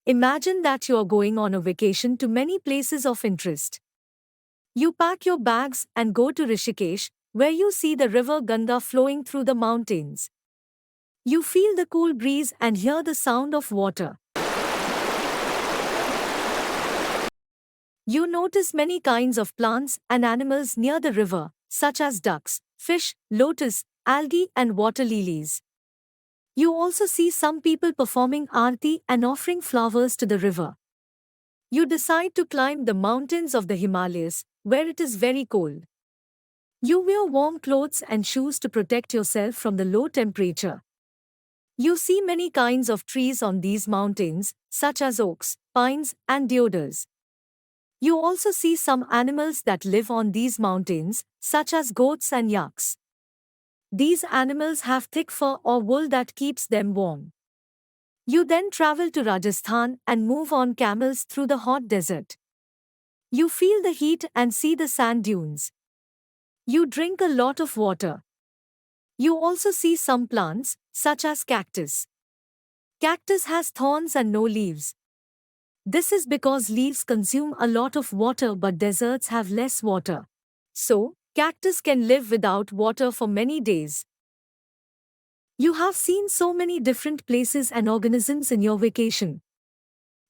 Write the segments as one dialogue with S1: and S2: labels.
S1: Imagine that you are going on a vacation to many places of interest. You pack your bags and go to Rishikesh, where you see the river Ganga flowing through the mountains. You feel the cool breeze and hear the sound of water. You notice many kinds of plants and animals near the river, such as ducks, fish, lotus, algae, and water lilies. You also see some people performing aarti and offering flowers to the river. You decide to climb the mountains of the Himalayas, where it is very cold. You wear warm clothes and shoes to protect yourself from the low temperature. You see many kinds of trees on these mountains, such as oaks, pines, and deodars. You also see some animals that live on these mountains, such as goats and yaks. These animals have thick fur or wool that keeps them warm. You then travel to Rajasthan and move on camels through the hot desert. You feel the heat and see the sand dunes. You drink a lot of water. You also see some plants, such as cactus. Cactus has thorns and no leaves. This is because leaves consume a lot of water but deserts have less water. So, cactus can live without water for many days. You have seen so many different places and organisms in your vacation.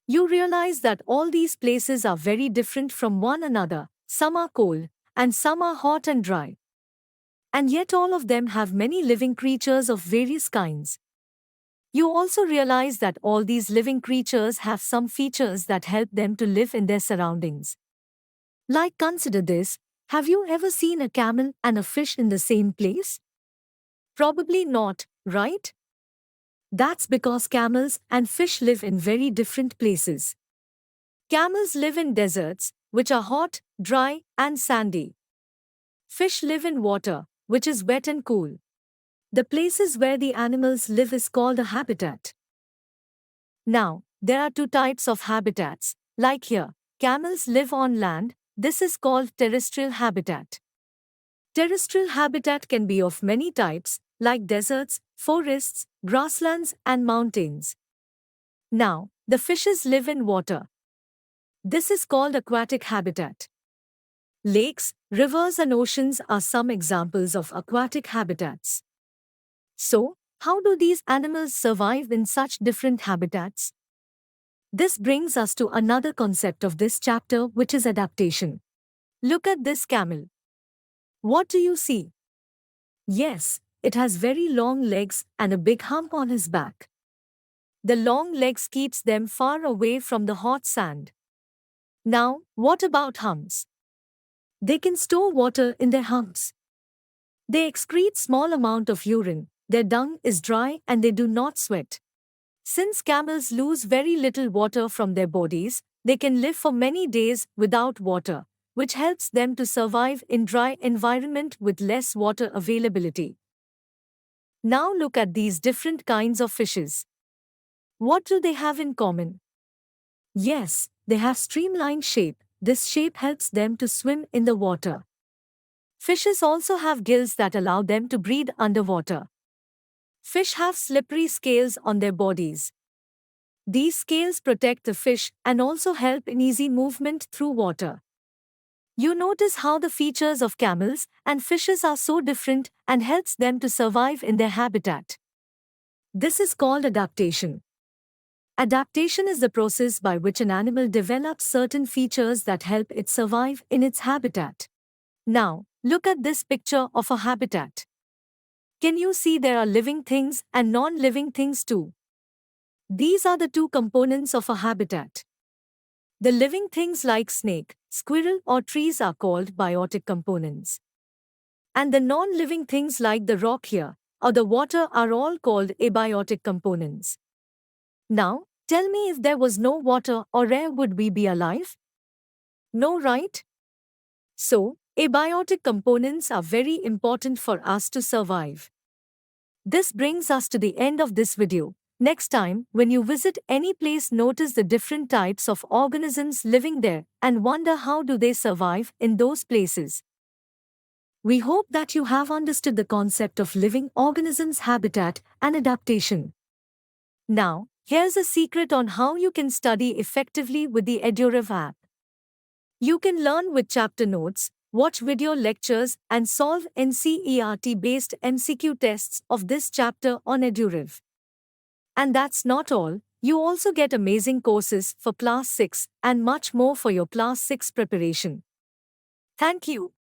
S1: You realize that all these places are very different from one another. Some are cold, and some are hot and dry. And yet all of them have many living creatures of various kinds. You also realize that all these living creatures have some features that help them to live in their surroundings. Like, consider this: have you ever seen a camel and a fish in the same place? Probably not, right? That's because camels and fish live in very different places. Camels live in deserts, which are hot, dry, and sandy. Fish live in water, which is wet and cool. The places where the animals live is called a habitat. Now, there are two types of habitats. Like here, camels live on land. This is called terrestrial habitat. Terrestrial habitat can be of many types, like deserts, forests, grasslands, and mountains. Now, the fishes live in water. This is called aquatic habitat. Lakes, rivers, and oceans are some examples of aquatic habitats. So, how do these animals survive in such different habitats? This brings us to another concept of this chapter, which is adaptation. Look at this camel. What do you see? Yes, it has very long legs and a big hump on his back. The long legs keeps them far away from the hot sand. Now, what about humps? They can store water in their humps. They excrete small amount of urine. Their dung is dry and they do not sweat. Since camels lose very little water from their bodies, they can live for many days without water, which helps them to survive in dry environment with less water availability. Now look at these different kinds of fishes. What do they have in common? Yes, they have streamlined shape. This shape helps them to swim in the water. Fishes also have gills that allow them to breathe underwater. Fish have slippery scales on their bodies. These scales protect the fish and also help in easy movement through water. You notice how the features of camels and fishes are so different and helps them to survive in their habitat. This is called adaptation. Adaptation is the process by which an animal develops certain features that help it survive in its habitat. Now, look at this picture of a habitat. Can you see there are living things and non-living things too? These are the two components of a habitat. The living things like snake, squirrel, or trees are called biotic components. And the non-living things like the rock here, or the water are all called abiotic components. Now, tell me, if there was no water or air, would we be alive? No, right? So, abiotic components are very important for us to survive. This brings us to the end of this video. Next time, when you visit any place, notice the different types of organisms living there and wonder how do they survive in those places. We hope that you have understood the concept of living organisms, habitat, and adaptation. Now, Here's a secret on how you can study effectively with the EduRev app. You can learn with chapter notes, watch video lectures, and solve NCERT-based MCQ tests of this chapter on EduRev. And that's not all, you also get amazing courses for Class 6 and much more for your Class 6 preparation. Thank you.